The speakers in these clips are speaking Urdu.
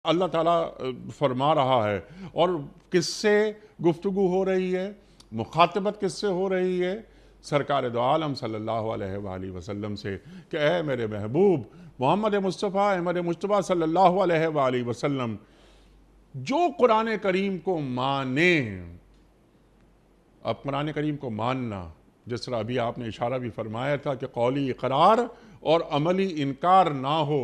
اللہ تعالیٰ فرما رہا ہے، اور کس سے گفتگو ہو رہی ہے، مخاطبت کس سے ہو رہی ہے؟ سرکار دو عالم صلی اللہ علیہ وآلہ وسلم سے کہ اے میرے محبوب محمد مصطفیٰ احمد مجتبیٰ صلی اللہ علیہ وآلہ وسلم، جو قرآن کریم کو مانیں. اب قرآن کریم کو ماننا، جس طرح ابھی آپ نے اشارہ بھی فرمایا تھا کہ قولی اقرار اور عملی انکار نہ ہو،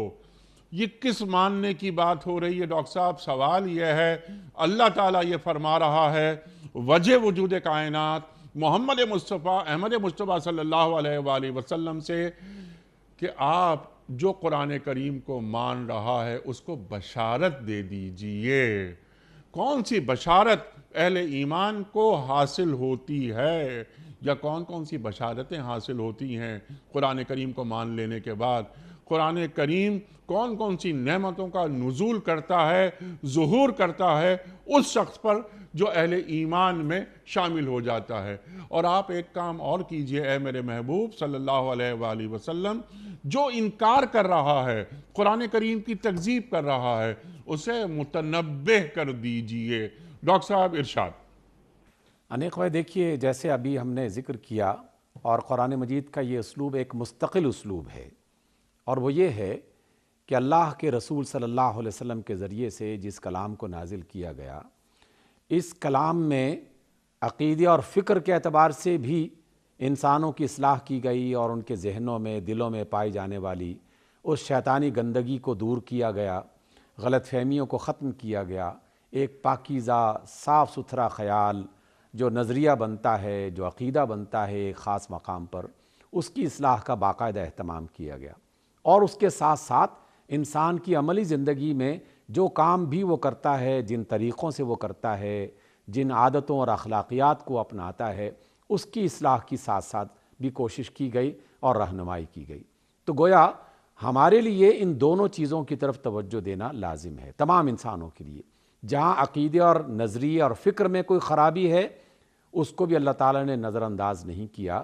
یہ کس ماننے کی بات ہو رہی ہے ڈاکٹر صاحب؟ سوال یہ ہے، اللہ تعالیٰ یہ فرما رہا ہے وجہ وجود کائنات محمد مصطفیٰ احمد مجتبیٰ صلی اللہ علیہ وآلہ وسلم سے کہ آپ جو قرآن کریم کو مان رہا ہے اس کو بشارت دے دیجئے. کون سی بشارت اہل ایمان کو حاصل ہوتی ہے، یا کون سی بشارتیں حاصل ہوتی ہیں قرآن کریم کو مان لینے کے بعد؟ قرآن کریم کون سی نعمتوں کا نزول کرتا ہے، ظہور کرتا ہے اس شخص پر جو اہل ایمان میں شامل ہو جاتا ہے. اور آپ ایک کام اور کیجئے اے میرے محبوب صلی اللہ علیہ وآلہ وسلم، جو انکار کر رہا ہے، قرآن کریم کی تکذیب کر رہا ہے، اسے متنبہ کر دیجئے. ڈاکٹر صاحب ارشاد. انیک بھائی دیکھیے، جیسے ابھی ہم نے ذکر کیا، اور قرآن مجید کا یہ اسلوب ایک مستقل اسلوب ہے، اور وہ یہ ہے کہ اللہ کے رسول صلی اللہ علیہ وسلم کے ذریعے سے جس کلام کو نازل کیا گیا، اس کلام میں عقیدے اور فکر کے اعتبار سے بھی انسانوں کی اصلاح کی گئی، اور ان کے ذہنوں میں دلوں میں پائی جانے والی اس شیطانی گندگی کو دور کیا گیا، غلط فہمیوں کو ختم کیا گیا. ایک پاکیزہ صاف ستھرا خیال جو نظریہ بنتا ہے، جو عقیدہ بنتا ہے ایک خاص مقام پر، اس کی اصلاح کا باقاعدہ اہتمام کیا گیا. اور اس کے ساتھ ساتھ انسان کی عملی زندگی میں جو کام بھی وہ کرتا ہے، جن طریقوں سے وہ کرتا ہے، جن عادتوں اور اخلاقیات کو اپناتا ہے، اس کی اصلاح کی ساتھ ساتھ بھی کوشش کی گئی اور رہنمائی کی گئی. تو گویا ہمارے لیے ان دونوں چیزوں کی طرف توجہ دینا لازم ہے، تمام انسانوں کے لیے. جہاں عقیدے اور نظریے اور فکر میں کوئی خرابی ہے، اس کو بھی اللہ تعالیٰ نے نظر انداز نہیں کیا،